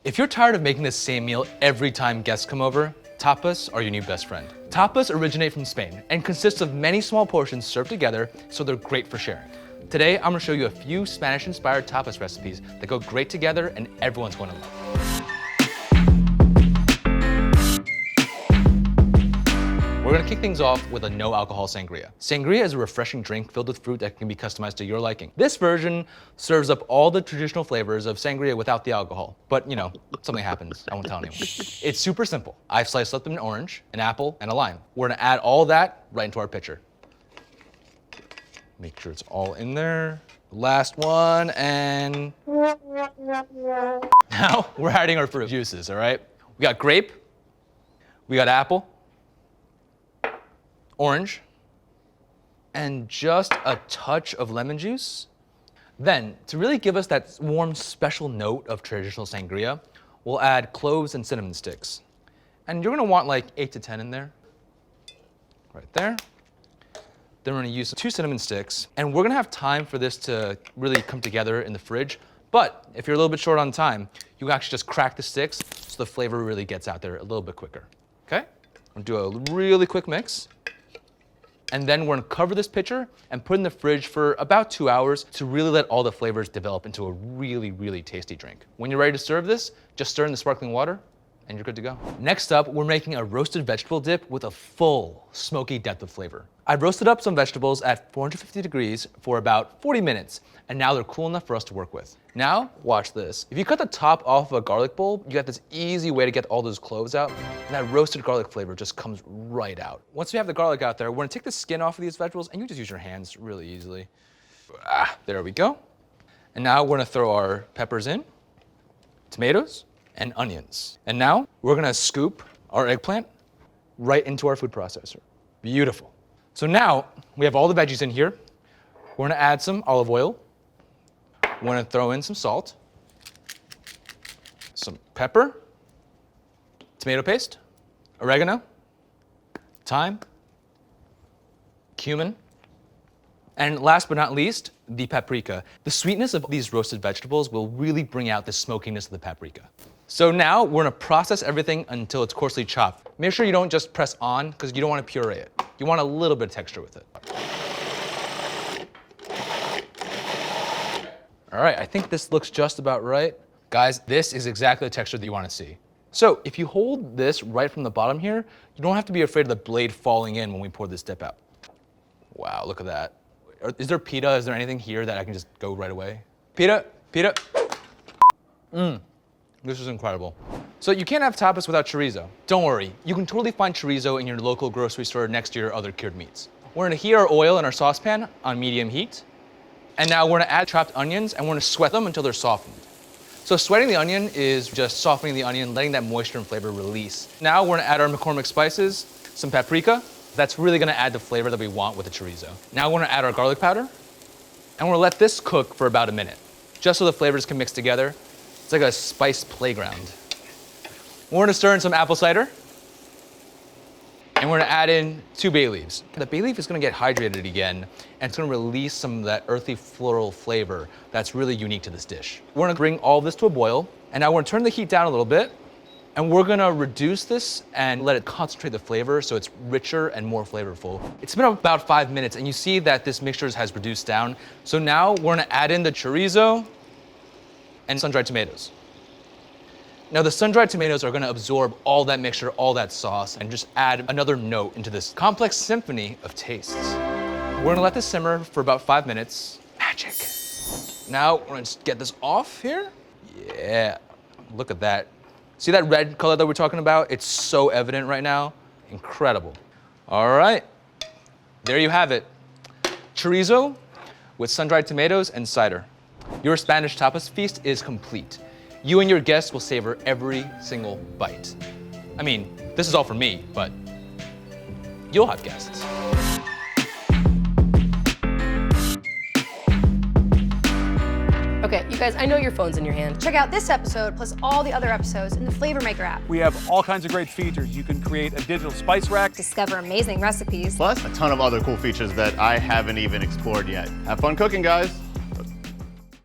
If you're tired of making the same meal every time guests come over, tapas are your new best friend. Tapas originate from Spain and consist of many small portions served together, so they're great for sharing. Today, I'm gonna show you a few Spanish-inspired tapas recipes that go great together and everyone's gonna love. We're gonna kick things off with a no-alcohol sangria. Sangria is a refreshing drink filled with fruit that can be customized to your liking. This version serves up all the traditional flavors of sangria without the alcohol. But you know, something happens, I won't tell anyone. It's super simple. I've sliced up an orange, an apple, and a lime. We're gonna add all that right into our pitcher. Make sure it's all in there. Last one, and now we're adding our fruit juices, all right? We got grape, we got apple, orange, and just a touch of lemon juice. Then, to really give us that warm, special note of traditional sangria, we'll add cloves and cinnamon sticks. And you're gonna want like 8 to 10 in there, right there. Then we're gonna use 2 cinnamon sticks, and we're gonna have time for this to really come together in the fridge. But if you're a little bit short on time, you can actually just crack the sticks so the flavor really gets out there a little bit quicker, okay? We'll do a really quick mix. And then we're gonna cover this pitcher and put it in the fridge for about 2 hours to really let all the flavors develop into a really, really tasty drink. When you're ready to serve this, just stir in the sparkling water and you're good to go. Next up, we're making a roasted vegetable dip with a full smoky depth of flavor. I've roasted up some vegetables at 450 degrees for about 40 minutes, and now they're cool enough for us to work with. Now, watch this. If you cut the top off of a garlic bulb, you got this easy way to get all those cloves out, and that roasted garlic flavor just comes right out. Once we have the garlic out there, we're gonna take the skin off of these vegetables, and you just use your hands really easily. There we go. And now we're gonna throw our peppers in, tomatoes, and onions. And now we're gonna scoop our eggplant right into our food processor. Beautiful. So now we have all the veggies in here. We're gonna add some olive oil. We're gonna throw in some salt, some pepper, tomato paste, oregano, thyme, cumin, and last but not least, the paprika. The sweetness of these roasted vegetables will really bring out the smokiness of the paprika. So now we're gonna process everything until it's coarsely chopped. Make sure you don't just press on because you don't wanna puree it. You want a little bit of texture with it. All right, I think this looks just about right. Guys, this is exactly the texture that you wanna see. So if you hold this right from the bottom here, you don't have to be afraid of the blade falling in when we pour this dip out. Wow, look at that. Is there pita? Is there anything here that I can just go right away? Pita, pita. This is incredible. So you can't have tapas without chorizo. Don't worry, you can totally find chorizo in your local grocery store next to your other cured meats. We're gonna heat our oil in our saucepan on medium heat. And now we're gonna add chopped onions and we're gonna sweat them until they're softened. So sweating the onion is just softening the onion, letting that moisture and flavor release. Now we're gonna add our McCormick spices, some paprika. That's really gonna add the flavor that we want with the chorizo. Now we're gonna add our garlic powder, and we're gonna let this cook for about a minute, just so the flavors can mix together. It's like a spice playground. We're gonna stir in some apple cider, and we're gonna add in 2 bay leaves. The bay leaf is gonna get hydrated again, and it's gonna release some of that earthy floral flavor that's really unique to this dish. We're gonna bring all this to a boil, and now we're gonna turn the heat down a little bit, and we're gonna reduce this and let it concentrate the flavor so it's richer and more flavorful. It's been about 5 minutes, and you see that this mixture has reduced down. So now we're gonna add in the chorizo and sun-dried tomatoes. Now the sun-dried tomatoes are gonna absorb all that mixture, all that sauce, and just add another note into this complex symphony of tastes. We're gonna let this simmer for about 5 minutes. Magic. Now we're gonna just get this off here. Yeah, look at that. See that red color that we're talking about? It's so evident right now. Incredible. All right, there you have it. Chorizo with sun-dried tomatoes and cider. Your Spanish tapas feast is complete. You and your guests will savor every single bite. I mean, this is all for me, but you'll have guests. Okay, you guys, I know your phone's in your hand. Check out this episode plus all the other episodes in the Flavor Maker app. We have all kinds of great features. You can create a digital spice rack. Discover amazing recipes. Plus, a ton of other cool features that I haven't even explored yet. Have fun cooking, guys.